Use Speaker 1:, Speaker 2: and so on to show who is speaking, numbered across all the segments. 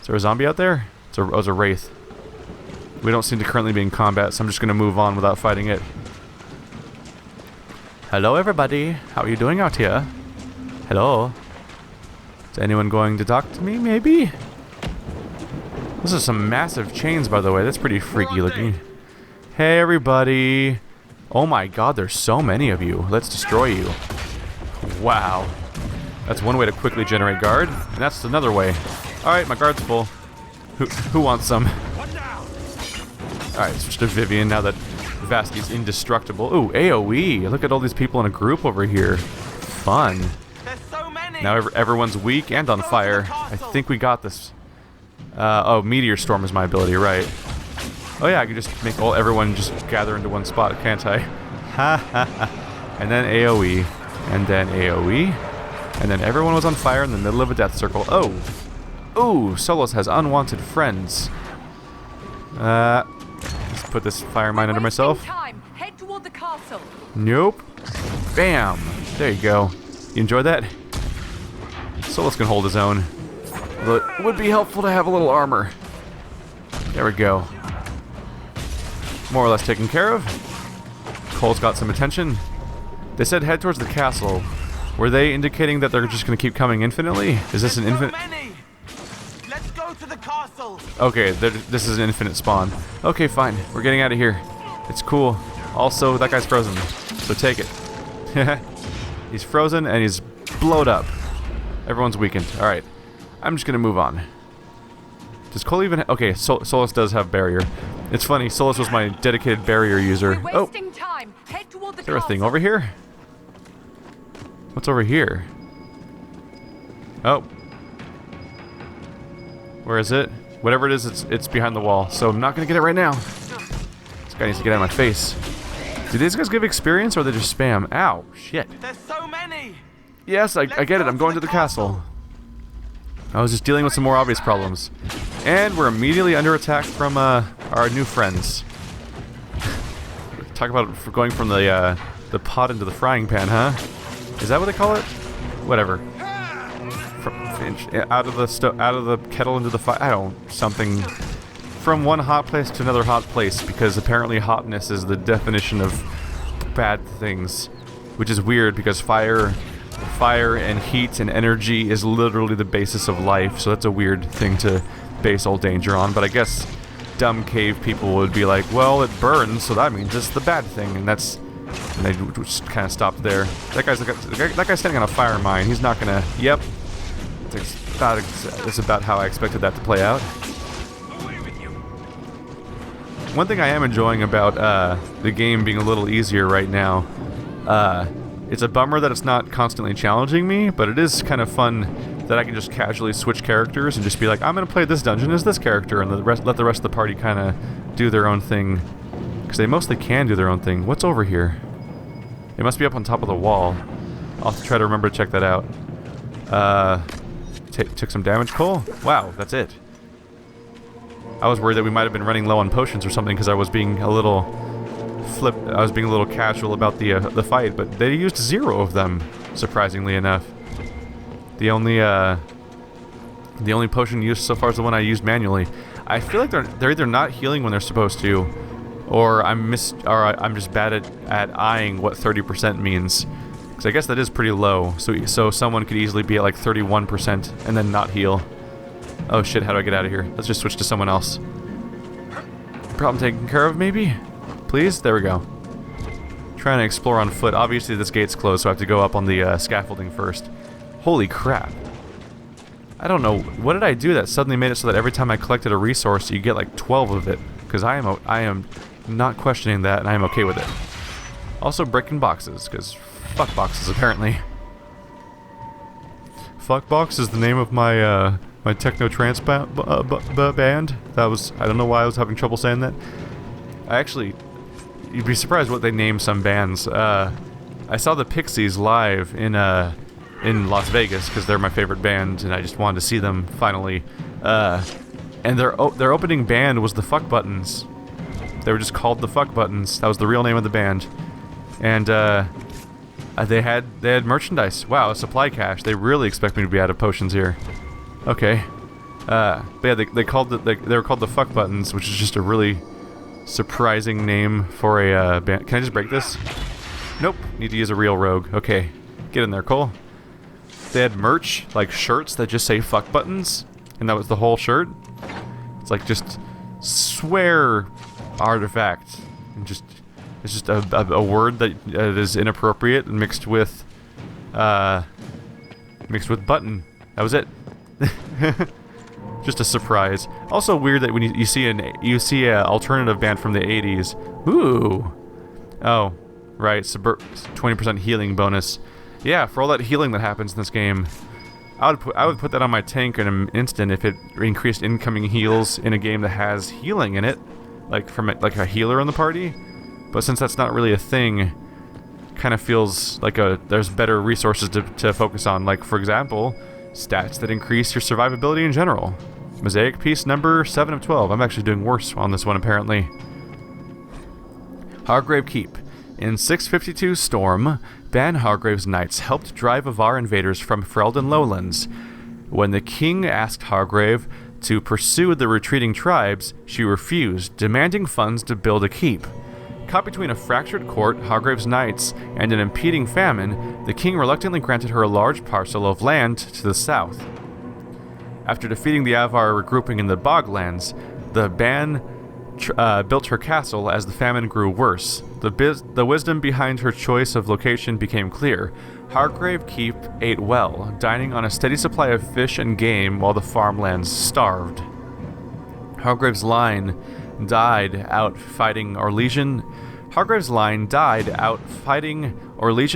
Speaker 1: there a zombie out there? It's a wraith. We don't seem to currently be in combat, so I'm just going to move on without fighting it. Hello, everybody. How are you doing out here? Hello. Is anyone going to talk to me, maybe? This is some massive chains, by the way. That's pretty freaky looking. Hey, everybody. Oh my god, there's so many of you. Let's destroy you. Wow. That's one way to quickly generate guard, and that's another way. Alright, my guard's full. Who wants some? Alright, switch to Vivian now that Vasky's indestructible. Ooh, AoE. Look at all these people in a group over here. Fun. Now everyone's weak and on fire. I think we got this. Oh, Meteor Storm is my ability, right? Oh yeah, I can just make everyone just gather into one spot, can't I? Ha ha ha. And then AoE. And then AoE. And then everyone was on fire in the middle of a death circle. Oh! Ooh, Solos has unwanted friends. Let's put this fire mine under myself.
Speaker 2: Head toward the castle.
Speaker 1: Nope. Bam! There you go. You enjoyed that? Solos can hold his own. But it would be helpful to have a little armor. There we go. More or less taken care of. Cole's got some attention. They said head towards the castle. Were they indicating that they're just going to keep coming infinitely? Is this an infinite?
Speaker 3: Let's go to the castle.
Speaker 1: Okay, this is an infinite spawn. Okay, fine. We're getting out of here. It's cool. Also, that guy's frozen, so take it. He's frozen and he's blowed up. Everyone's weakened. All right. I'm just gonna move on. Does Cole even? Okay, Solus does have barrier. It's funny. Solus was my dedicated barrier user.
Speaker 2: We're wasting time. Head toward the
Speaker 1: is there a thing over here? What's over here? Oh, where is it? Whatever it is, it's behind the wall. So I'm not gonna get it right now. This guy needs to get out of my face. Do these guys give experience or are they just spam? Ow! Shit.
Speaker 3: There's so many.
Speaker 1: Yes, I get it. I'm going to the castle. I was just dealing with some more obvious problems. And we're immediately under attack from our new friends. Talk about going from the pot into the frying pan, huh? Is that what they call it? Whatever. Out of the kettle into the fire. I don't something. From one hot place to another hot place, because apparently hotness is the definition of bad things, which is weird because fire and heat and energy is literally the basis of life, so that's a weird thing to base all danger on. But I guess dumb cave people would be like, well, it burns, so that means it's the bad thing, and they just kind of stopped there. That guy's standing on a fire mine. He's not gonna. Yep. It's about how I expected that to play out. One thing I am enjoying about the game being a little easier right now, it's a bummer that it's not constantly challenging me, but it is kind of fun that I can just casually switch characters and just be like, I'm going to play this dungeon as this character, and let the rest of the party kind of do their own thing. Because they mostly can do their own thing. What's over here? It must be up on top of the wall. I'll have to try to remember to check that out. Took some damage, Cole? Wow, that's it. I was worried that we might have been running low on potions or something because I was being a little casual about the fight, but they used 0 of them, surprisingly enough. The only potion used so far is the one I used manually. I feel like they're either not healing when they're supposed to, or I'm just bad at eyeing what 30% means. Because I guess that is pretty low. So someone could easily be at like 31% and then not heal. Oh shit, how do I get out of here? Let's just switch to someone else. Problem taken care of, maybe? Please? There we go. Trying to explore on foot. Obviously this gate's closed, so I have to go up on the scaffolding first. Holy crap. I don't know. What did I do that suddenly made it so that every time I collected a resource, you get like 12 of it? Because I am not questioning that, and I am okay with it. Also breaking boxes, because fuck boxes, apparently. Fuckbox is the name of my my techno trance band. That was, I don't know why I was having trouble saying that. You'd be surprised what they name some bands. I saw the Pixies live in Las Vegas because they're my favorite band, and I just wanted to see them finally. And their opening band was the Fuck Buttons. They were just called the Fuck Buttons. That was the real name of the band. And they had merchandise. Wow, a supply cache. They really expect me to be out of potions here. Okay. But yeah, they were called the fuck buttons, which is just a really surprising name for a band. Can I just break this? Nope. Need to use a real rogue. Okay, get in there, Cole. They had merch, like shirts that just say fuck buttons, and that was the whole shirt. It's like just swear artifact, and just it's just a word that is inappropriate and mixed with button. That was it. Just a surprise. Also weird that when you see a alternative band from the 80s. Ooh. Oh, right. 20% healing bonus. Yeah, for all that healing that happens in this game, I would put that on my tank in an instant if it increased incoming heals in a game that has healing in it, like from a healer in the party. But since that's not really a thing, kind of feels like there's better resources to focus on. Like, for example, stats that increase your survivability in general. Mosaic piece number 7 of 12. I'm actually doing worse on this one, apparently. Hargrave Keep. In 652 Storm, Ban Hargrave's knights helped drive Avar invaders from Ferelden Lowlands. When the king asked Hargrave to pursue the retreating tribes, she refused, demanding funds to build a keep. Caught between a fractured court, Hargrave's knights, and an impeding famine, the king reluctantly granted her a large parcel of land to the south. After defeating the Avar regrouping in the Boglands, the Ban built her castle as the famine grew worse. The wisdom behind her choice of location became clear. Hargrave Keep ate well, dining on a steady supply of fish and game while the farmlands starved. Hargrave's line died out fighting Orlesian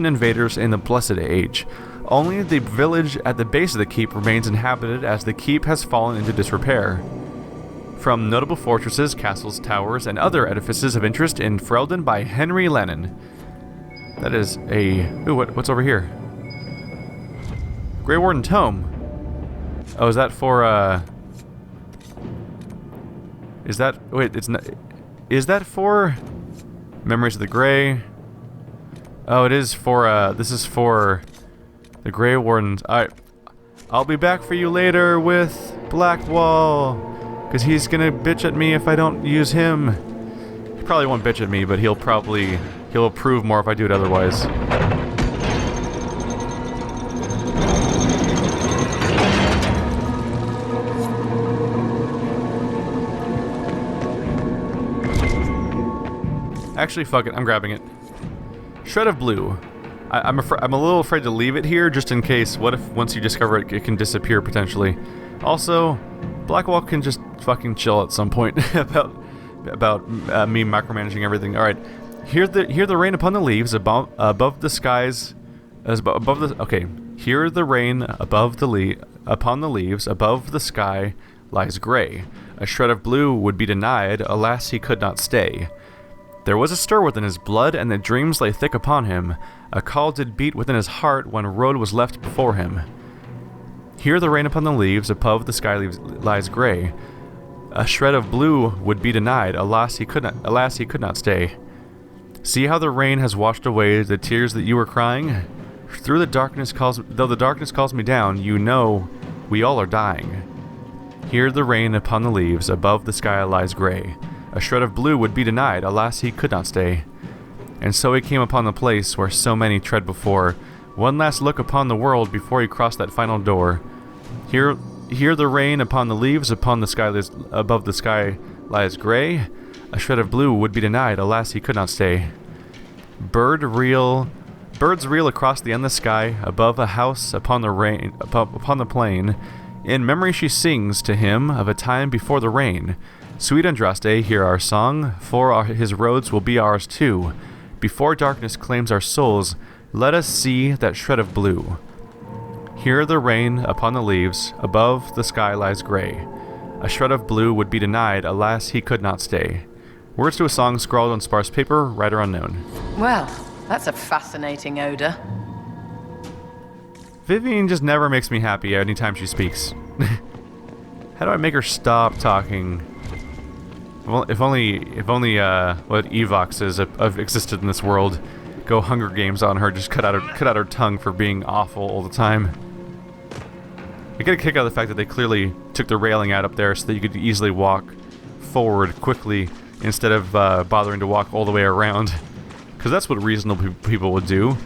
Speaker 1: invaders in the Blessed Age. Only the village at the base of the keep remains inhabited, as the keep has fallen into disrepair. From notable fortresses, castles, towers, and other edifices of interest in Ferelden by Henry Lennon. That is a... Ooh, what's over here? Grey Warden Tome. Oh, is that for, Is that... Wait, it's not... Is that for... Memories of the Grey? Oh, it is for, This is for... The Grey Wardens. Alright. I'll be back for you later with Blackwall. Because he's gonna bitch at me if I don't use him. He probably won't bitch at me, but he'll approve more if I do it otherwise. Actually, fuck it. I'm grabbing it. Shred of Blue. I'm a little afraid to leave it here, just in case. What if once you discover it, it can disappear potentially? Also, Blackwall can just fucking chill at some point about me micromanaging everything. All right, hear the rain upon the leaves above the skies, above the. Okay, hear the rain upon the leaves above the sky lies gray. A shred of blue would be denied. Alas, he could not stay. There was a stir within his blood, and the dreams lay thick upon him. A call did beat within his heart when road was left before him. Hear the rain upon the leaves, above the sky lies gray. A shred of blue would be denied. Alas, he could not stay. See how the rain has washed away the tears that you were crying? Though the darkness calls me down, you know we all are dying. Hear the rain upon the leaves, above the sky lies gray. A shred of blue would be denied. Alas, he could not stay. And so he came upon the place where so many tread before. One last look upon the world before he crossed that final door. Hear the rain upon the leaves, upon the sky above the sky lies gray. A shred of blue would be denied. Alas, he could not stay. Birds reel across the endless sky, above a house upon the plain. In memory she sings to him of a time before the rain. Sweet Andraste, hear our song, for his roads will be ours too. Before darkness claims our souls, let us see that shred of blue. Hear the rain upon the leaves, above the sky lies gray. A shred of blue would be denied. Alas, he could not stay. Words to a song scrawled on sparse paper, writer unknown.
Speaker 4: Well, that's a fascinating odor.
Speaker 1: Vivian just never makes me happy anytime she speaks. How do I make her stop talking? Well, if only what Evoxes have existed in this world. Go Hunger Games on her, just cut out her tongue for being awful all the time. I get a kick out of the fact that they clearly took the railing out up there so that you could easily walk forward quickly instead of bothering to walk all the way around. Because that's what reasonable people would do.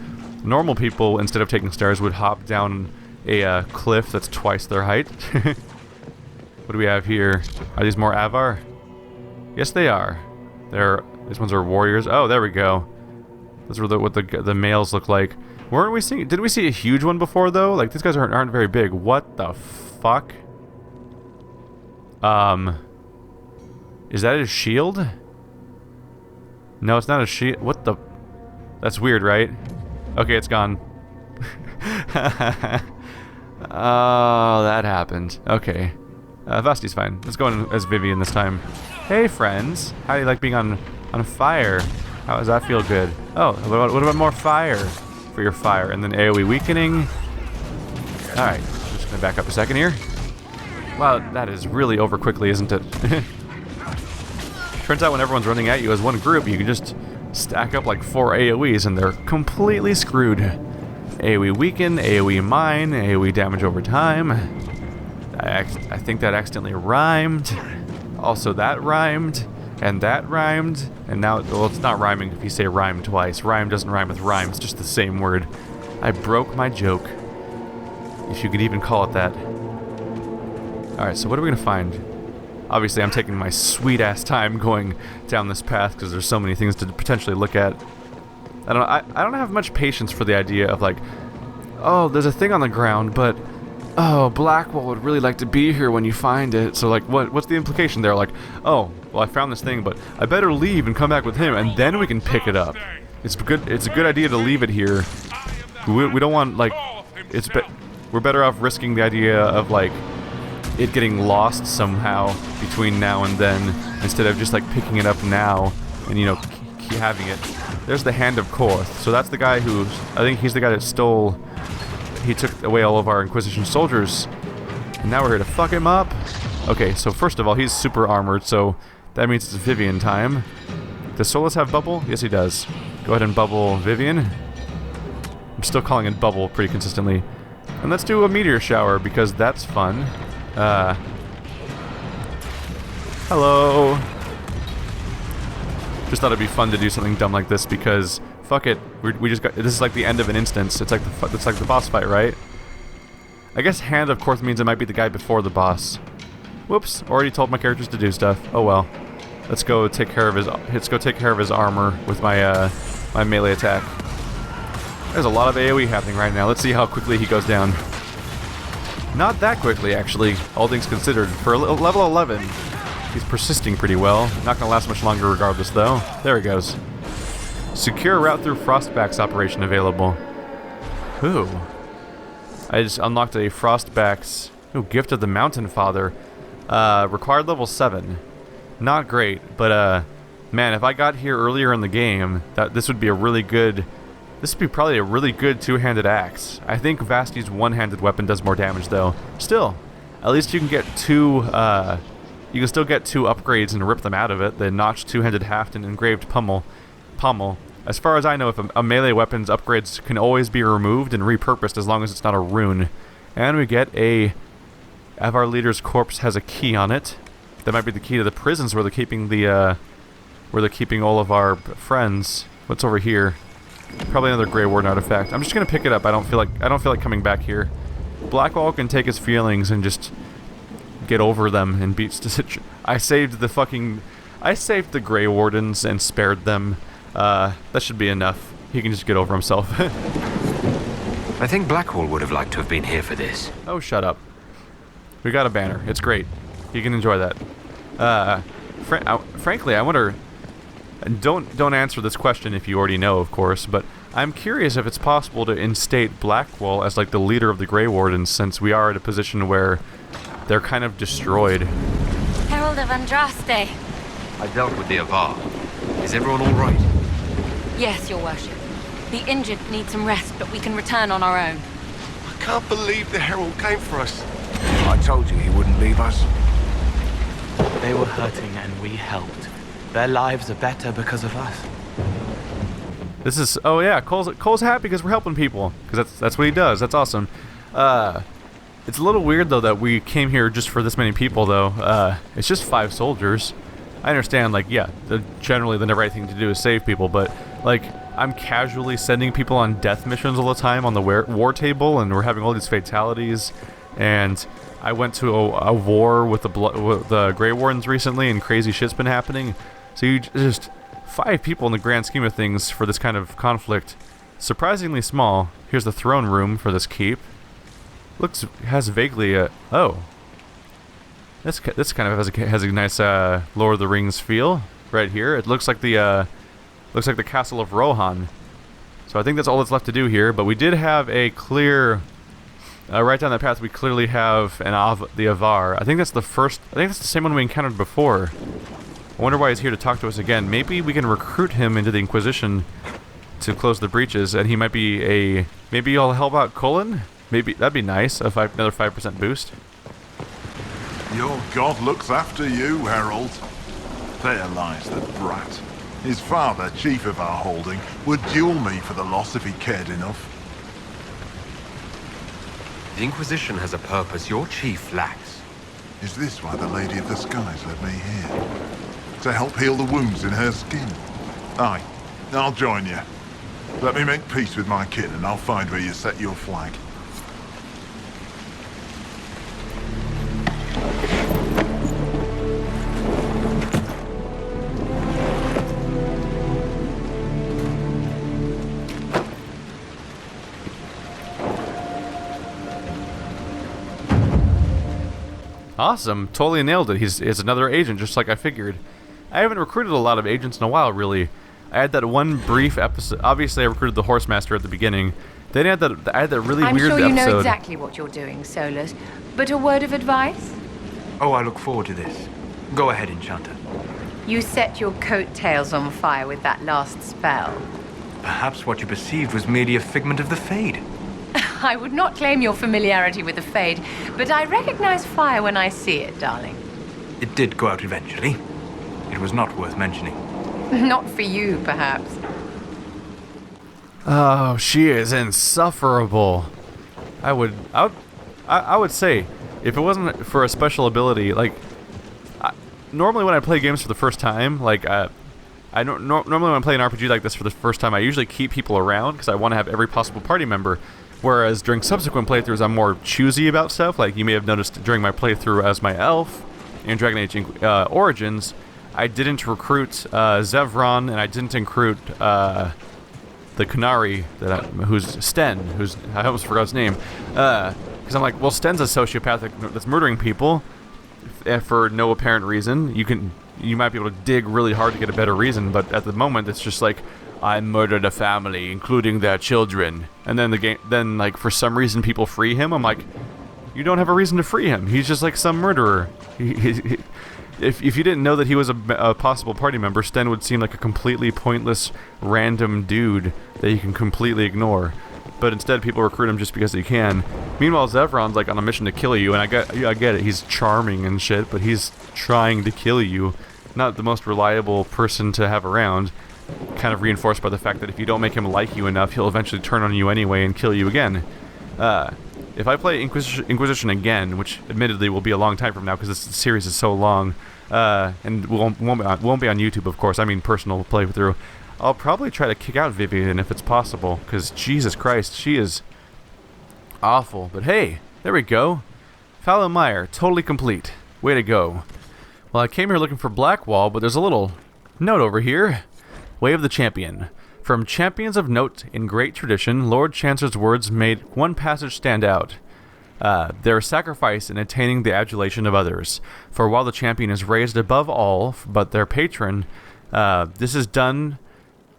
Speaker 1: Normal people, instead of taking stairs, would hop down a cliff that's twice their height. What do we have here? Are these more Avar? Yes, they are. These ones are warriors. Oh, there we go. Those are what the males look like. Weren't we seeing? Didn't we see a huge one before though? Like these guys aren't very big. What the fuck? Is that his shield? No, it's not a shield. What the? That's weird, right? Okay, it's gone. Oh, that happened. Okay. Vasti's fine. Let's go in as Vivian this time. Hey, friends. How do you like being on fire? How does that feel good? Oh, what about more fire for your fire? And then AoE weakening. Alright, just gonna back up a second here. Wow, that is really over quickly, isn't it? Turns out when everyone's running at you as one group, you can just stack up like 4 AoEs and they're completely screwed. AoE weaken, AoE mine, AoE damage over time. I think that accidentally rhymed. Also that rhymed. And that rhymed. And now, well, it's not rhyming if you say rhyme twice. Rhyme doesn't rhyme with rhyme, it's just the same word. I broke my joke. If you could even call it that. Alright, so what are we gonna find? Obviously, I'm taking my sweet-ass time going down this path because there's so many things to potentially look at. I don't have much patience for the idea of like, oh, there's a thing on the ground, but oh, Blackwall would really like to be here when you find it. So like, what's the implication there? Like, oh, well, I found this thing, but I better leave and come back with him, and then we can pick it up. It's a good idea to leave it here. We don't want like, we're better off risking the idea of like it getting lost somehow between now and then, instead of just like picking it up now and, you know, keep having it. There's the Hand of Korth. So that's the guy who, I think he's the guy that stole, he took away all of our Inquisition soldiers, and now we're here to fuck him up. Okay, so first of all, he's super armored, so that means it's Vivian time. Does Solus have bubble? Yes, he does. Go ahead and bubble Vivian. I'm still calling it bubble pretty consistently. And let's do a meteor shower, because that's fun. Hello. Just thought it'd be fun to do something dumb like this because fuck it, we just got, this is like the end of an instance. It's like the boss fight, right? I guess Hand of Korth means it might be the guy before the boss. Whoops! Already told my characters to do stuff. Oh well. Let's go take care of his armor with my my melee attack. There's a lot of AoE happening right now. Let's see how quickly he goes down. Not that quickly, actually, all things considered. For level 11, he's persisting pretty well. Not gonna last much longer regardless, though. There he goes. Secure route through Frostback's operation available. Ooh. I just unlocked a Frostback's... Ooh, Gift of the Mountain Father. Required level 7. Not great, but, man, if I got here earlier in the game, this would be a really good... This would be probably a really good two-handed axe. I think Vasti's one-handed weapon does more damage, though. Still, at least you can get two, you can still get 2 upgrades and rip them out of it. The notched two-handed haft and engraved pommel. As far as I know, if a melee weapon's upgrades can always be removed and repurposed as long as it's not a rune. And we get a... Avar Leader's corpse has a key on it. That might be the key to the prisons where they're keeping the, where they're keeping all of our friends. What's over here? Probably another Grey Warden artifact. I'm just gonna pick it up. I don't feel like coming back here. Blackwall can take his feelings and just get over them and beat Stitch. I saved the Grey Wardens and spared them. That should be enough. He can just get over himself.
Speaker 5: I think Blackwall would have liked to have been here for this.
Speaker 1: Oh, shut up. We got a banner. It's great. You can enjoy that. Frankly, I wonder... Don't answer this question if you already know, of course, but I'm curious if it's possible to instate Blackwall as like the leader of the Grey Wardens, since we are at a position where they're kind of destroyed.
Speaker 6: Herald of Andraste.
Speaker 5: I dealt with the Avar. Is everyone all right?
Speaker 6: Yes, your worship. The injured need some rest, but we can return on our own.
Speaker 7: I can't believe the Herald came for us. I told you he wouldn't leave us.
Speaker 3: They were hurting and we helped. Their lives are better because of us.
Speaker 1: This is... Oh yeah, Cole's happy because we're helping people. Because that's what he does. That's awesome. It's a little weird, though, that we came here just for this many people, though. It's just 5 soldiers. I understand, like, yeah, generally the right thing to do is save people, but, like, I'm casually sending people on death missions all the time on the war table, and we're having all these fatalities, and I went to a war with the Grey Wardens recently, and crazy shit's been happening. So you just 5 people in the grand scheme of things for this kind of conflict. Surprisingly small. Here's the throne room for this keep. Has vaguely a... Oh. This kind of has a nice Lord of the Rings feel right here. It looks like the castle of Rohan. So I think that's all that's left to do here. But we did have a clear... right down that path, we clearly have the Avar. I think that's the same one we encountered before. I wonder why he's here to talk to us again. Maybe we can recruit him into the Inquisition to close the breaches, and he might be maybe he'll help out Cullen? Maybe that'd be nice. Another 5% boost.
Speaker 8: Your god looks after you, Herald. There lies the brat. His father, chief of our holding, would duel me for the loss if he cared enough.
Speaker 5: The Inquisition has a purpose your chief lacks.
Speaker 8: Is this why the Lady of the Skies led me here? To help heal the wounds in her skin? Aye, I'll join you. Let me make peace with my kin and I'll find where you set your flag.
Speaker 1: Awesome, totally nailed it. He's another agent, just like I figured. I haven't recruited a lot of agents in a while, really. I had that one brief episode. Obviously, I recruited the Horsemaster at the beginning. Then I had that really
Speaker 4: I'm
Speaker 1: weird
Speaker 4: sure
Speaker 1: episode.
Speaker 4: you know exactly what you're doing, Solus. But a word of advice?
Speaker 3: Oh, I look forward to this. Go ahead, Enchanter.
Speaker 4: You set your coattails on fire with that last spell.
Speaker 3: Perhaps what you perceived was merely a figment of the Fade.
Speaker 4: I would not claim your familiarity with the Fade, but I recognize fire when I see it, darling.
Speaker 3: It did go out eventually. It was not worth mentioning.
Speaker 4: Not for you, perhaps.
Speaker 1: Oh, she is insufferable. I would say, if it wasn't for a special ability, like, normally when I play games for the first time, like, normally when I play an RPG like this for the first time, I usually keep people around because I want to have every possible party member. Whereas during subsequent playthroughs, I'm more choosy about stuff. Like you may have noticed during my playthrough as my elf in Dragon Age Origins, I didn't recruit Zevron, and I didn't recruit the Qunari who's Sten, I almost forgot his name. Because I'm like, well, Sten's a sociopath that's murdering people for no apparent reason. You might be able to dig really hard to get a better reason, but at the moment, it's just like, I murdered a family, including their children. And then like for some reason people free him. I'm like, you don't have a reason to free him. He's just like some murderer. If you didn't know that he was a possible party member, Sten would seem like a completely pointless, random dude that you can completely ignore. But instead, people recruit him just because they can. Meanwhile, Zevron's like on a mission to kill you, and I get it. He's charming and shit, but he's trying to kill you. Not the most reliable person to have around. Kind of reinforced by the fact that if you don't make him like you enough, he'll eventually turn on you anyway and kill you again. If I play Inquisition again, which admittedly will be a long time from now because this series is so long, and won't be on YouTube, of course. I mean personal playthrough. I'll probably try to kick out Vivian if it's possible, because Jesus Christ, she is awful. But hey, there we go. Fallow Mire, totally complete. Way to go. Well, I came here looking for Blackwall, but there's a little note over here. Way of the Champion. From champions of note in great tradition, Lord Chancellor's words made one passage stand out. Their sacrifice in attaining the adulation of others. For while the champion is raised above all but their patron, this is done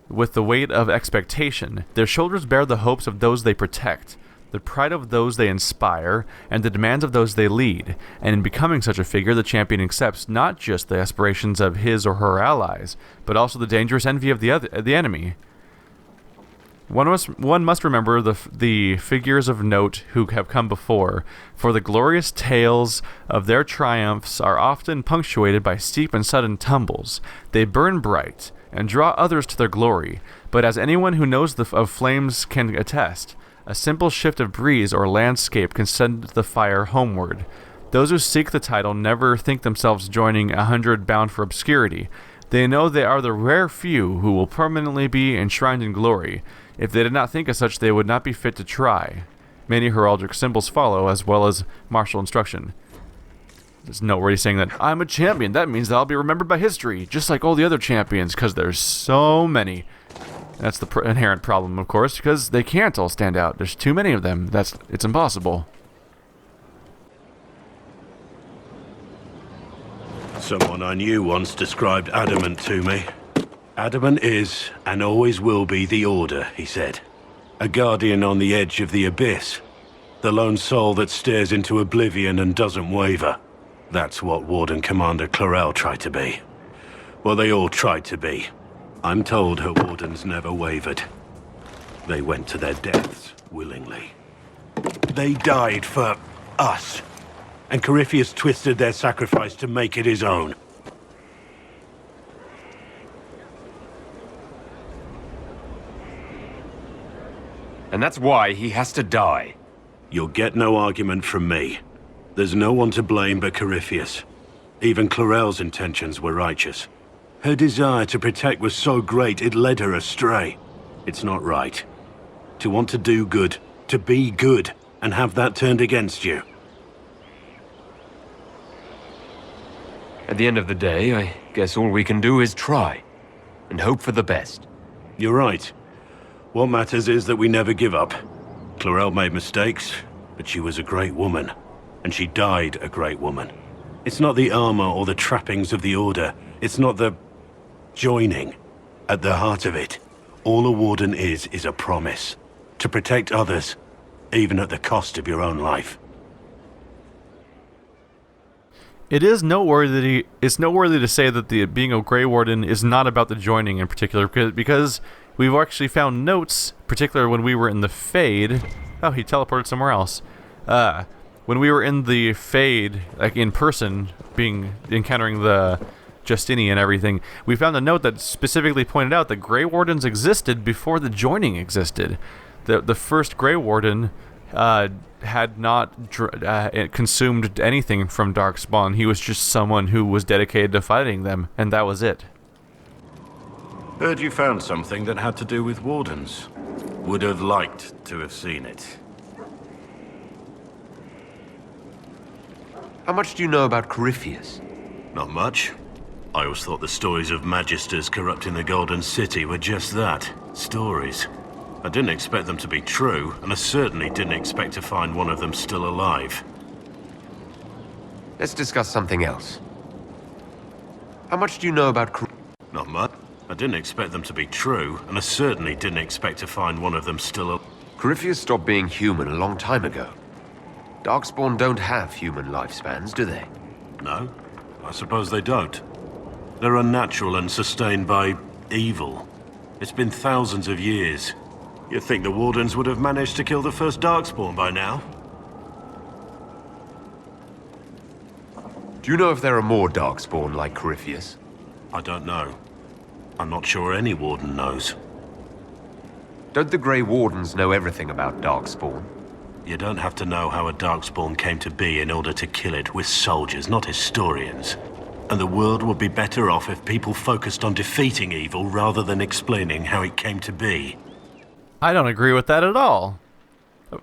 Speaker 1: with the weight of expectation. Their shoulders bear the hopes of those they protect, the pride of those they inspire, and the demands of those they lead. And in becoming such a figure, the champion accepts not just the aspirations of his or her allies, but also the dangerous envy of the enemy. One must remember the figures of note who have come before, for the glorious tales of their triumphs are often punctuated by steep and sudden tumbles. They burn bright, and draw others to their glory, but as anyone who knows of flames can attest, A simple shift of breeze or landscape can send the fire homeward. Those who seek the title never think themselves joining 100 bound for obscurity. They know they are the rare few who will permanently be enshrined in glory. If they did not think as such, they would not be fit to try. Many heraldic symbols follow, as well as martial instruction. There's noteworthy saying that, I'm a champion. That means that I'll be remembered by history, just like all the other champions, because there's so many. That's the inherent problem, of course, because they can't all stand out. There's too many of them. It's impossible.
Speaker 9: Someone I knew once described adamant to me. Adamant is, and always will be, the Order, he said. A guardian on the edge of the abyss. The lone soul that stares into oblivion and doesn't waver. That's what Warden Commander Clarel tried to be. Well, they all tried to be. I'm told her Wardens never wavered. They went to their deaths willingly. They died for us. And Corypheus twisted their sacrifice to make it his own.
Speaker 5: And that's why he has to die.
Speaker 9: You'll get no argument from me. There's no one to blame but Corypheus. Even Clarel's intentions were righteous. Her desire to protect was so great it led her astray. It's not right. To want to do good, to be good, and have that turned against you.
Speaker 5: At the end of the day, I guess all we can do is try. And hope for the best.
Speaker 9: You're right. What matters is that we never give up. Clarel made mistakes, but she was a great woman. And she died a great woman. It's not the armor or the trappings of the Order. It's not the joining. At the heart of it, all a Warden is a promise. To protect others, even at the cost of your own life.
Speaker 1: It is noteworthy. It's noteworthy to say that being a Grey Warden is not about the joining in particular, because we've actually found notes, particularly when we were in the Fade. Oh, he teleported somewhere else. When we were in the Fade, like in person, encountering the Justini and everything, we found a note that specifically pointed out that Grey Wardens existed before the joining existed. The first Grey Warden had not consumed anything from Darkspawn. He was just someone who was dedicated to fighting them, and that was it.
Speaker 9: Heard you found something that had to do with Wardens. Would have liked to have seen it.
Speaker 5: How much do you know about Corypheus?
Speaker 9: Not much. I always thought the stories of Magisters corrupting the Golden City were just that, stories. I didn't expect them to be true, and I certainly didn't expect to find one of them still alive.
Speaker 5: Let's discuss something else. How much do you know about
Speaker 9: Not much. I didn't expect them to be true, and I certainly didn't expect to find one of them still alive.
Speaker 5: Corypheus stopped being human a long time ago. Darkspawn don't have human lifespans, do they?
Speaker 9: No, I suppose they don't. They're unnatural and sustained by evil. It's been thousands of years. You'd think the Wardens would have managed to kill the first Darkspawn by now.
Speaker 5: Do you know if there are more Darkspawn like Corypheus?
Speaker 9: I don't know. I'm not sure any Warden knows.
Speaker 5: Don't the Grey Wardens know everything about Darkspawn?
Speaker 9: You don't have to know how a Darkspawn came to be in order to kill it. We're soldiers, not historians. And the world would be better off if people focused on defeating evil rather than explaining how it came to be.
Speaker 1: I don't agree with that at all.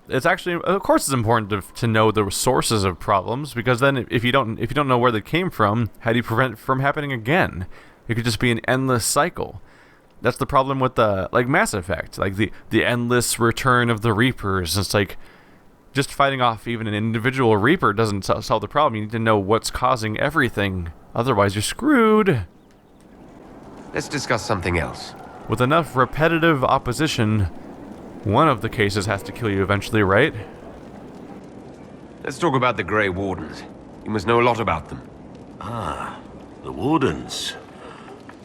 Speaker 1: It's actually, of course, it's important to know the sources of problems, because then if you don't know where they came from, how do you prevent it from happening again? It could just be an endless cycle. That's the problem with like Mass Effect, like the endless return of the Reapers. It's like just fighting off even an individual Reaper doesn't solve the problem. You need to know what's causing everything. Otherwise, you're screwed.
Speaker 5: Let's discuss something else.
Speaker 1: With enough repetitive opposition, one of the cases has to kill you eventually, right?
Speaker 5: Let's talk about the Grey Wardens. You must know a lot about them.
Speaker 9: Ah, the Wardens.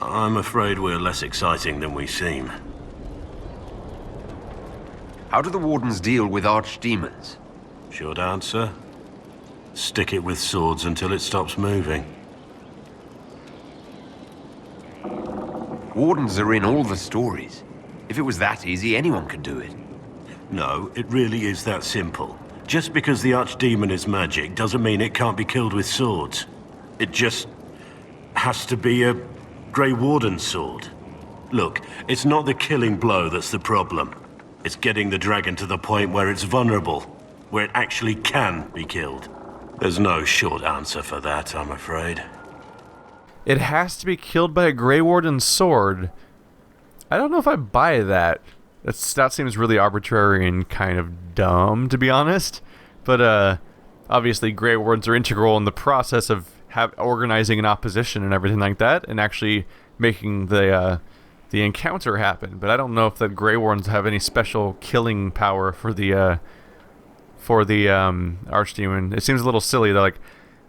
Speaker 9: I'm afraid we're less exciting than we seem.
Speaker 5: How do the Wardens deal with archdemons?
Speaker 9: Short answer. Stick it with swords until it stops moving.
Speaker 5: Wardens are in all the stories. If it was that easy, anyone could do it.
Speaker 9: No, it really is that simple. Just because the Archdemon is magic doesn't mean it can't be killed with swords. It just has to be a Grey Warden sword. Look, it's not the killing blow that's the problem. It's getting the dragon to the point where it's vulnerable, where it actually can be killed. There's no short answer for that, I'm afraid.
Speaker 1: It has to be killed by a Grey Warden sword. I don't know if I buy that. That seems really arbitrary and kind of dumb, to be honest. But obviously Grey Wardens are integral in the process of organizing an opposition and everything like that, and actually making the encounter happen. But I don't know if the Grey Wardens have any special killing power for the Archdemon. It seems a little silly. They're like,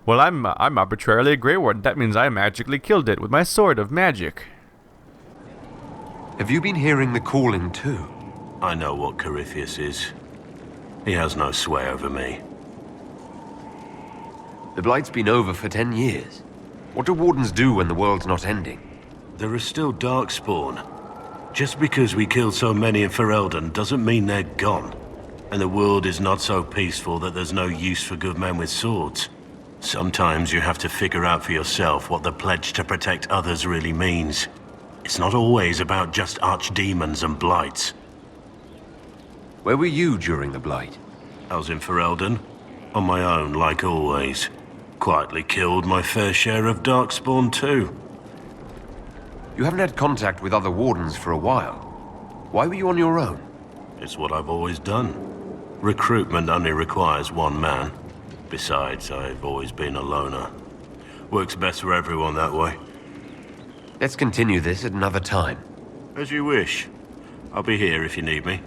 Speaker 1: well, I'm arbitrarily a Grey Warden. That means I magically killed it with my sword of magic.
Speaker 5: Have you been hearing the calling too?
Speaker 9: I know what Corypheus is. He has no sway over me.
Speaker 5: The Blight's been over for 10 years. What do Wardens do when the world's not ending?
Speaker 9: There is still Darkspawn. Just because we killed so many in Ferelden doesn't mean they're gone. And the world is not so peaceful that there's no use for good men with swords. Sometimes you have to figure out for yourself what the pledge to protect others really means. It's not always about just archdemons and blights.
Speaker 5: Where were you during the Blight?
Speaker 9: I was in Ferelden, on my own like always. Quietly killed my fair share of Darkspawn too.
Speaker 5: You haven't had contact with other Wardens for a while. Why were you on your own?
Speaker 9: It's what I've always done. Recruitment only requires one man. Besides, I've always been a loner. Works best for everyone that way.
Speaker 5: Let's continue this at another time.
Speaker 9: As you wish. I'll be here if you need me.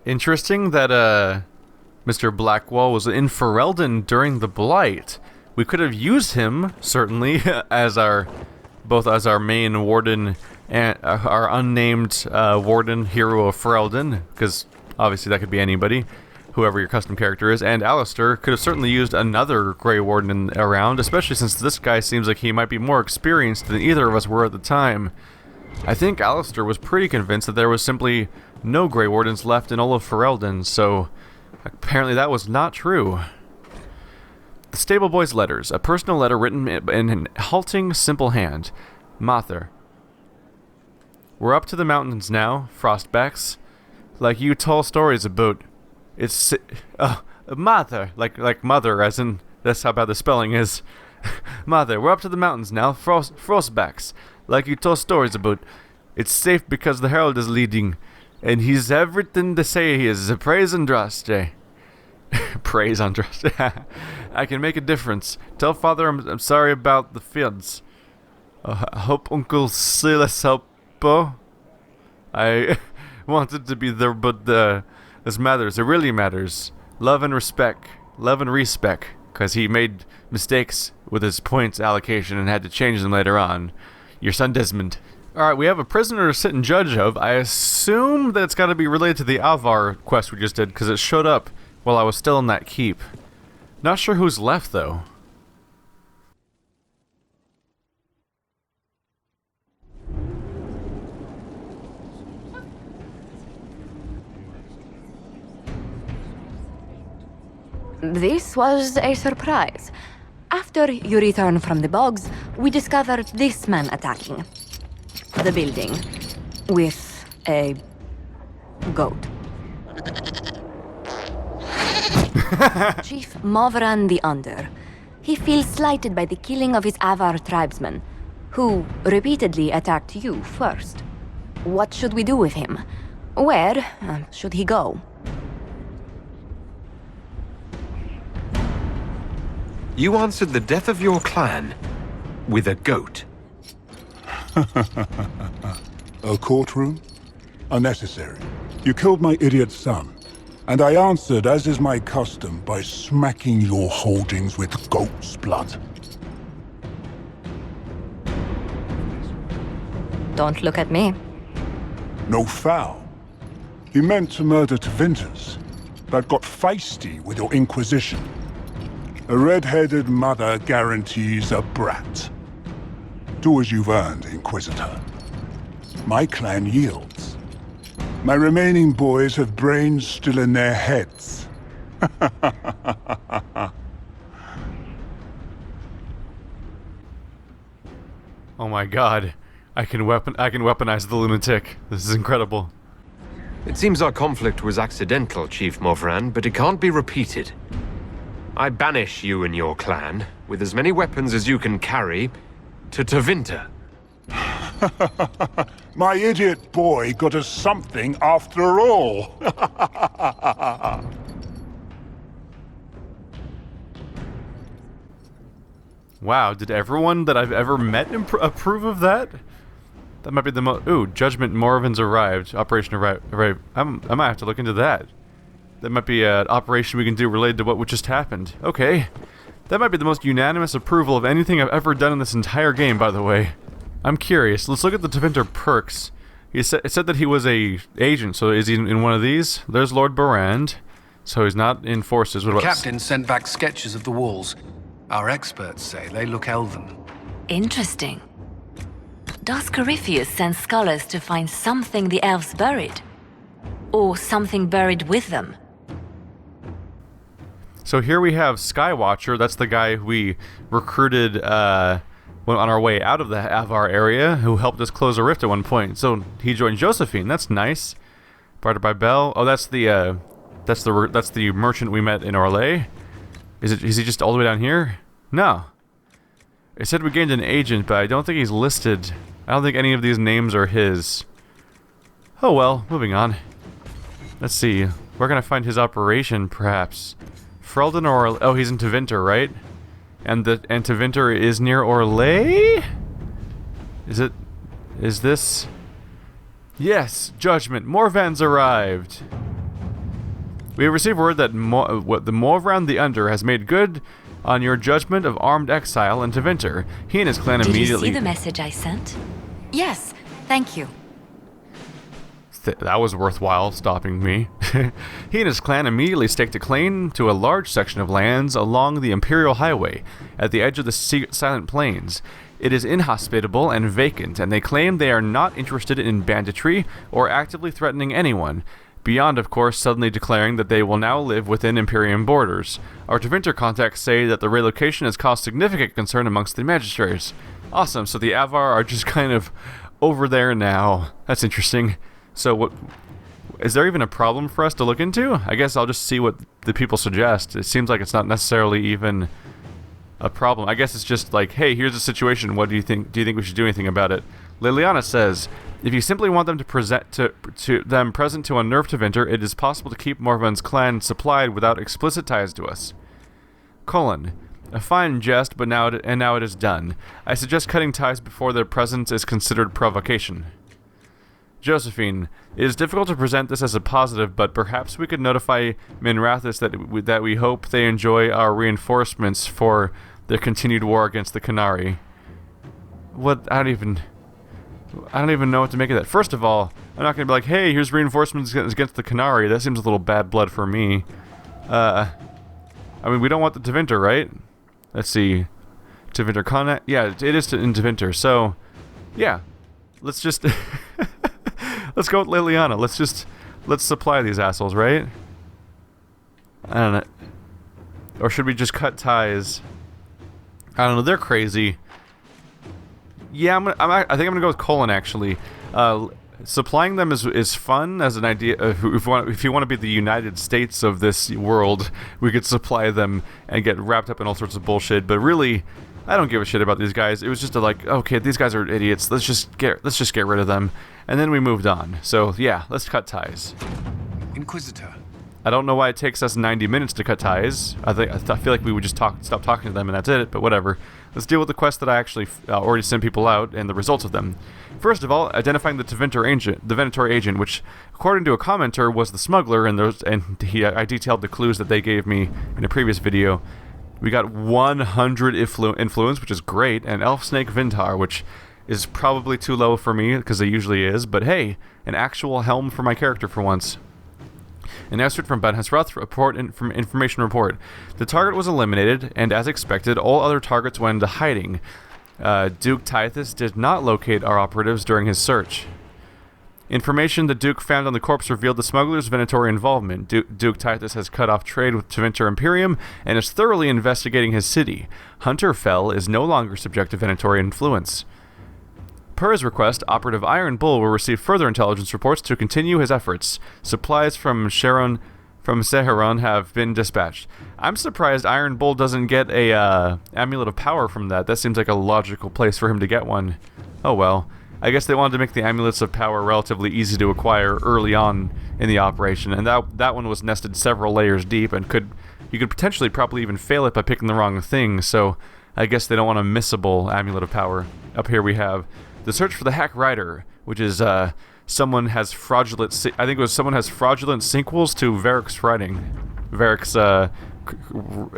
Speaker 1: Interesting that Mr. Blackwall was in Ferelden during the Blight. We could have used him, certainly, as our main warden and our unnamed warden hero of Ferelden, because obviously that could be anybody, whoever your custom character is, and Alistair could have certainly used another Grey Warden around, especially since this guy seems like he might be more experienced than either of us were at the time. I think Alistair was pretty convinced that there was simply no Grey Wardens left in all of Ferelden, so apparently that was not true. The Stable Boy's Letters, a personal letter written in a halting, simple hand. Mather. We're up to the mountains now, Frostbacks. Like you told stories about. It's Mather, like mother, as in that's how bad the spelling is. Mather, we're up to the mountains now, Frostbacks. Like you told stories about. It's safe because the Herald is leading, and he's everything they say he is. Praise Andraste. Praise Andraste. I can make a difference. Tell Father I'm sorry about the fields. I hope Uncle Silas helpo. I wanted to be there, but this matters. It really matters. Love and respect, because he made mistakes with his points allocation and had to change them later on. Your son Desmond. Alright, we have a prisoner to sit and judge of. I assume that it's got to be related to the Alvar quest we just did, because it showed up while I was still in that keep. Not sure who's left, though.
Speaker 10: This was a surprise. After you return from the bogs, we discovered this man attacking the building with a goat. Chief Morvan the Under. He feels slighted by the killing of his Avar tribesmen, who repeatedly attacked you first. What should we do with him? Where should he go?
Speaker 5: You answered the death of your clan with a goat.
Speaker 11: A courtroom? Unnecessary. You killed my idiot son, and I answered, as is my custom, by smacking your holdings with goat's blood.
Speaker 10: Don't look at me.
Speaker 11: No foul. You meant to murder Tevinters, but got feisty with your Inquisition. A red-headed mother guarantees a brat. Do as you've earned, Inquisitor. My clan yields. My remaining boys have brains still in their heads.
Speaker 1: Oh my god. I can weaponize the lunatic. This is incredible.
Speaker 5: It seems our conflict was accidental, Chief Morvan, but it can't be repeated. I banish you and your clan, with as many weapons as you can carry, to Tevinter.
Speaker 11: My idiot boy got us something after all.
Speaker 1: Wow, did everyone that I've ever met approve of that? That might be the most... Ooh, Judgment Morvan's arrived. Operation arrived. I might have to look into that. That might be an operation we can do related to what just happened. Okay. That might be the most unanimous approval of anything I've ever done in this entire game, by the way. I'm curious. Let's look at the Tevinter perks. It said that he was a agent, so is he in one of these? There's Lord Barand. So he's not in forces. What
Speaker 12: The
Speaker 1: about...
Speaker 12: captain sent back sketches of the walls. Our experts say they look elven.
Speaker 10: Interesting. Does Corypheus send scholars to find something the elves buried? Or something buried with them?
Speaker 1: So here we have Skywatcher. That's the guy we recruited on our way out of the Avar area, who helped us close a rift at one point. So he joined Josephine. That's nice. Bartered by Bell. Oh, that's the merchant we met in Orlais. Is he just all the way down here? No. It said we gained an agent, but I don't think he's listed. I don't think any of these names are his. Oh well, moving on. Let's see. Where can I find his operation, perhaps? Freldon or... Oh, he's in Tevinter, right? And Tevinter is near Orlais? Is this... Yes, Judgment. Morvan's arrived. We have received word that the Morvan the Under has made good on your judgment of armed exile in Tevinter. He and his clan immediately...
Speaker 10: Did you see the message I sent? Yes, thank you.
Speaker 1: That was worthwhile, stopping me. He and his clan immediately staked a claim to a large section of lands along the Imperial Highway, at the edge of the Silent Plains. It is inhospitable and vacant, and they claim they are not interested in banditry or actively threatening anyone, beyond, of course, suddenly declaring that they will now live within Imperium borders. Our Tevinter contacts say that the relocation has caused significant concern amongst the magistrates. Awesome, so the Avar are just kind of over there now. That's interesting. So what... Is there even a problem for us to look into? I guess I'll just see what the people suggest. It seems like it's not necessarily even a problem. I guess it's just like, hey, here's the situation. What do you think? Do you think we should do anything about it? Liliana says, if you simply want them to present to unnerve Tevinter, it is possible to keep Morvan's clan supplied without explicit ties to us. : A fine jest, but now it is done. I suggest cutting ties before their presence is considered provocation. Josephine, it is difficult to present this as a positive, but perhaps we could notify Minrathis that we hope they enjoy our reinforcements for their continued war against the Qunari. What? I don't even know what to make of that. First of all, I'm not going to be like, hey, here's reinforcements against the Qunari. That seems a little bad blood for me. I mean, we don't want the Tevinter, right? Let's see. Tevinter Connacht? Yeah, it is in Tevinter. So, yeah. Let's just... Let's go with Liliana. Let's supply these assholes, right? I don't know. Or should we just cut ties? I don't know. They're crazy. Yeah, I think I'm gonna go with Colin, actually. Supplying them is fun as an idea. If you want to be the United States of this world, we could supply them and get wrapped up in all sorts of bullshit. But really, I don't give a shit about these guys. It was just okay, these guys are idiots. Let's just get rid of them, and then we moved on. So yeah, let's cut ties.
Speaker 12: Inquisitor.
Speaker 1: I don't know why it takes us 90 minutes to cut ties. I feel like we would just stop talking to them and that's it. But whatever. Let's deal with the quest that I actually already sent people out and the results of them. First of all, identifying the Venator agent, which, according to a commenter, was the smuggler, I detailed the clues that they gave me in a previous video. We got 100 influence, which is great, and Elf Snake Vintar, which is probably too low for me, because it usually is, but hey, an actual helm for my character for once. An excerpt from Ben Hesroth information report. The target was eliminated, and as expected, all other targets went into hiding. Duke Tithus did not locate our operatives during his search. Information the Duke found on the corpse revealed the smuggler's Venatori involvement. Duke Titus has cut off trade with Tevinter Imperium and is thoroughly investigating his city. Hunter Fell is no longer subject to Venatori influence. Per his request, Operative Iron Bull will receive further intelligence reports to continue his efforts. Supplies from Seheron have been dispatched. I'm surprised Iron Bull doesn't get a Amulet of Power from that. That seems like a logical place for him to get one. Oh well. I guess they wanted to make the Amulets of Power relatively easy to acquire early on in the operation, and that one was nested several layers deep, and you could potentially probably even fail it by picking the wrong thing, so I guess they don't want a missable Amulet of Power. Up here we have the search for the Hack Rider, which is someone has fraudulent sequels to Varric's writing. Varric's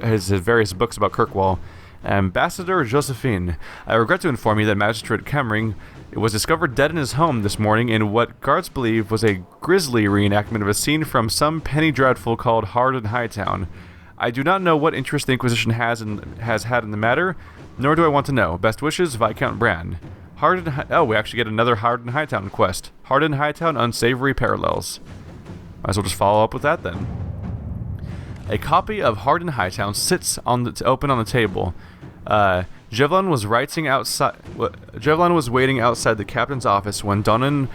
Speaker 1: his various books about Kirkwall. Ambassador Josephine, I regret to inform you that Magistrate Kemmering was discovered dead in his home this morning in what guards believe was a grisly reenactment of a scene from some penny dreadful called Harden Hightown. I do not know what interest the Inquisition has had in the matter, nor do I want to know. Best wishes, Viscount Bran. We actually get another Harden Hightown quest. Harden Hightown Unsavory Parallels. Might as well just follow up with that then. A copy of Harden Hightown sits open on the table. Jevlon was waiting outside the captain's office when Donan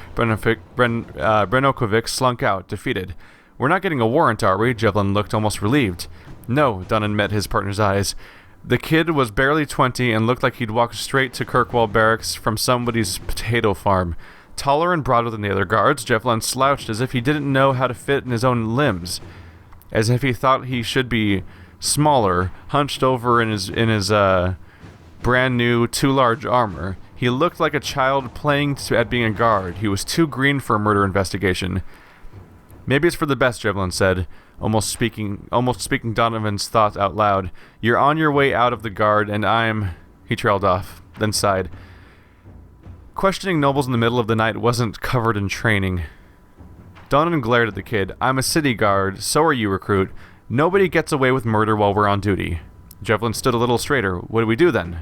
Speaker 1: Brenokovic slunk out, defeated. We're not getting a warrant, are we? Jevlon looked almost relieved. No, Donan met his partner's eyes. The kid was barely 20 and looked like he'd walked straight to Kirkwall Barracks from somebody's potato farm. Taller and broader than the other guards, Jevlon slouched as if he didn't know how to fit in his own limbs. As if he thought he should be smaller, hunched over in his brand new, too large armor. He looked like a child playing at being a guard. He was too green for a murder investigation. Maybe it's for the best, Jevlon said, almost speaking Donovan's thoughts out loud. You're on your way out of the guard, and I'm... He trailed off, then sighed. Questioning nobles in the middle of the night wasn't covered in training. Donovan glared at the kid. I'm a city guard, so are you, recruit. Nobody gets away with murder while we're on duty. Jevlin stood a little straighter. What do we do then?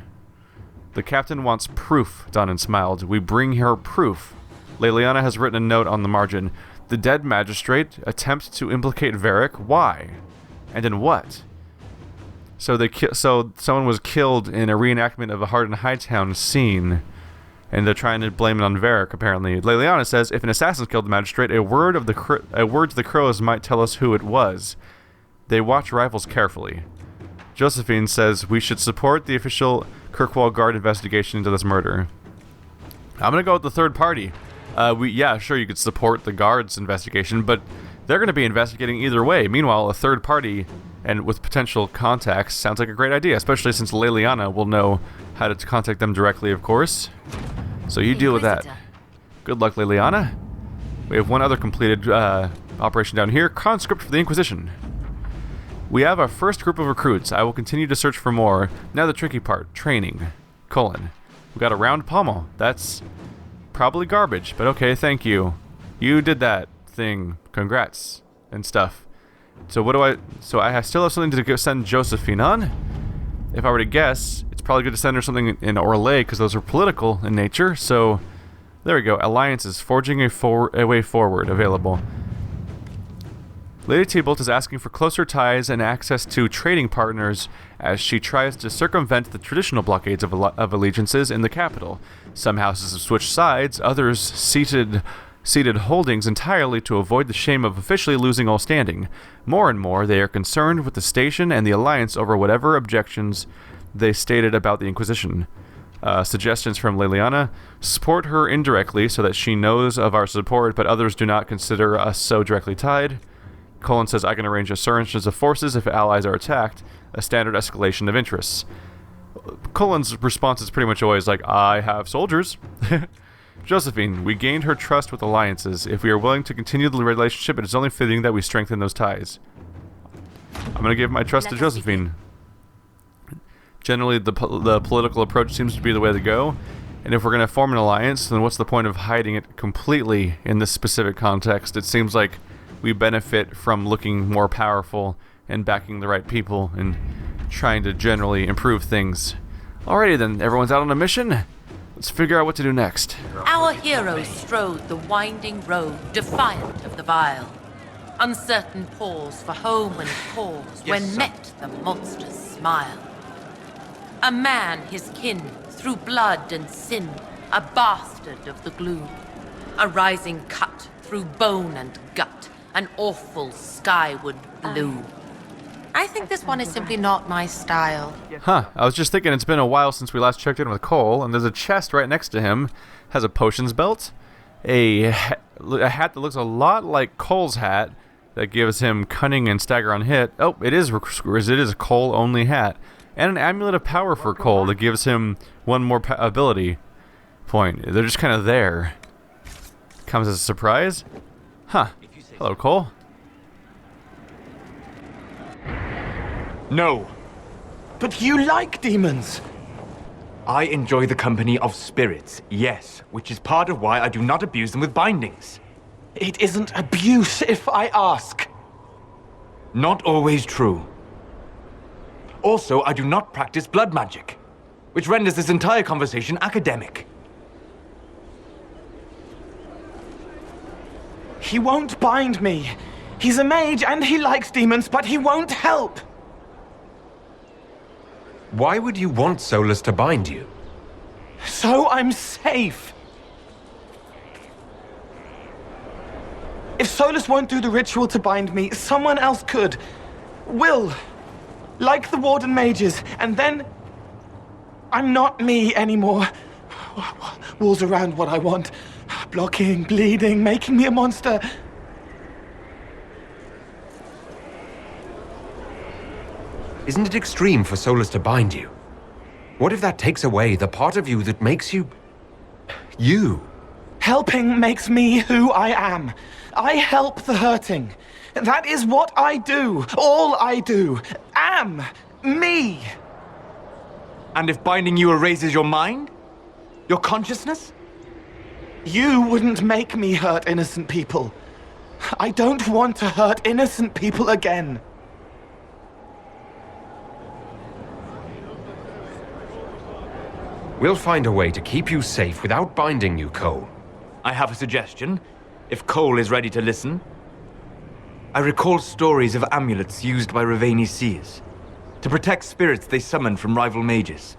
Speaker 1: The captain wants proof, Donan smiled. We bring her proof. Leliana has written a note on the margin. The dead magistrate attempts to implicate Varric. Why? And in what? So someone was killed in a reenactment of a Harden Hightown scene, and they're trying to blame it on Varric, apparently. Leliana says, if an assassin killed the magistrate, a word to the crows might tell us who it was. They watch rivals carefully. Josephine says we should support the official Kirkwall Guard investigation into this murder. I'm gonna go with the third party. Yeah, sure, you could support the guard's investigation, but they're gonna be investigating either way. Meanwhile, a third party, and with potential contacts, sounds like a great idea, especially since Leliana will know how to contact them directly, of course. So you deal with that. Good luck, Leliana. We have one other completed operation down here. Conscript for the Inquisition. We have our first group of recruits. I will continue to search for more. Now the tricky part. Training. : We got a round pommel. That's probably garbage, but okay, thank you. You did that thing. Congrats. And stuff. So I still have something to send Josephine on? If I were to guess, it's probably good to send her something in Orlais, because those are political in nature, so... There we go. Alliances. Forging a way forward. Available. Lady Tybalt is asking for closer ties and access to trading partners as she tries to circumvent the traditional blockades of allegiances in the capital. Some houses have switched sides, others ceded holdings entirely to avoid the shame of officially losing all standing. More and more, they are concerned with the station and the alliance over whatever objections they stated about the Inquisition. Suggestions from Leliana: support her indirectly so that she knows of our support, but others do not consider us so directly tied. Colin says I can arrange assurances of forces if allies are attacked, a standard escalation of interests. Colin's response is pretty much always like, I have soldiers. Josephine, we gained her trust with alliances. If we are willing to continue the relationship, it is only fitting that we strengthen those ties. I'm going to give my trust to Josephine. Generally, the political approach seems to be the way to go. And if we're going to form an alliance, then what's the point of hiding it completely in this specific context? It seems like we benefit from looking more powerful and backing the right people and trying to generally improve things. Alrighty then, everyone's out on a mission. Let's figure out what to do next.
Speaker 13: Our heroes strode the winding road, defiant of the vile. Uncertain pause for home and pause when met the monster's smile. A man his kin, through blood and sin, a bastard of the gloom. A rising cut through bone and gut, an awful skyward blue. I think this one is simply not my style.
Speaker 1: Huh, I was just thinking it's been a while since we last checked in with Cole, and there's a chest right next to him. Has a potions belt, a hat that looks a lot like Cole's hat that gives him cunning and stagger on hit. Oh, it is a Cole-only hat. And an amulet of power for Cole that gives him one more ability point. They're just kind of there. Comes as a surprise. Huh. Hello, Cole.
Speaker 14: No.
Speaker 15: But you like demons.
Speaker 14: I enjoy the company of spirits, yes, which is part of why I do not abuse them with bindings.
Speaker 15: It isn't abuse if I ask.
Speaker 14: Not always true. Also, I do not practice blood magic, which renders this entire conversation academic.
Speaker 15: He won't bind me. He's a mage and he likes demons, but he won't help.
Speaker 5: Why would you want Solus to bind you?
Speaker 15: So I'm safe. If Solus won't do the ritual to bind me, someone else could. Will. Like the Warden mages, and then I'm not me anymore. Walls around what I want. Blocking, bleeding, making me a monster.
Speaker 5: Isn't it extreme for Solus to bind you? What if that takes away the part of you that makes you... you?
Speaker 15: Helping makes me who I am. I help the hurting. That is what I do. All I do. Am. Me.
Speaker 14: And if binding you erases your mind? Your consciousness?
Speaker 15: You wouldn't make me hurt innocent people. I don't want to hurt innocent people again.
Speaker 5: We'll find a way to keep you safe without binding you, Cole.
Speaker 14: I have a suggestion, if Cole is ready to listen. I recall stories of amulets used by Raveni seers to protect spirits they summoned from rival mages.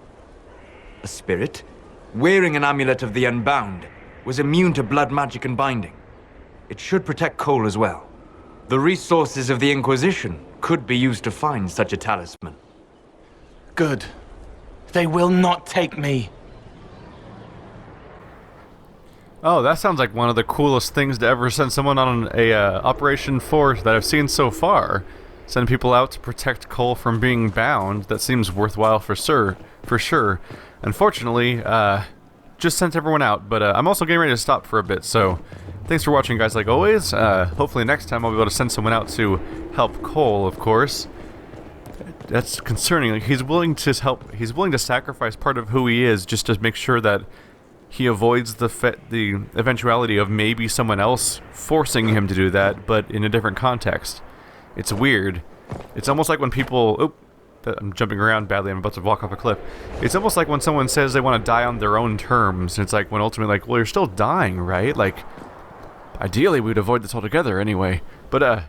Speaker 14: A spirit, wearing an amulet of the Unbound, was immune to blood magic and binding. It should protect Cole as well. The resources of the Inquisition could be used to find such a talisman.
Speaker 15: Good. They will not take me.
Speaker 1: Oh, that sounds like one of the coolest things to ever send someone on a Operation Force that I've seen so far. Send people out to protect Cole from being bound. That seems worthwhile for sure. Unfortunately, just sent everyone out, but I'm also getting ready to stop for a bit, so thanks for watching, guys, like always. Hopefully next time I'll be able to send someone out to help Cole, of course. That's concerning. Like, he's willing to help. He's willing to sacrifice part of who he is just to make sure that he avoids the eventuality of maybe someone else forcing him to do that, but in a different context. It's weird. It's almost like when people... Oh, I'm jumping around badly. I'm about to walk off a cliff. It's almost like when someone says they want to die on their own terms. It's like when ultimately, like, well, you're still dying, right? Like, ideally, we'd avoid this altogether anyway. But,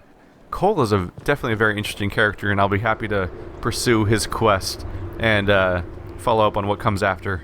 Speaker 1: Cole is definitely a very interesting character, and I'll be happy to pursue his quest and follow up on what comes after.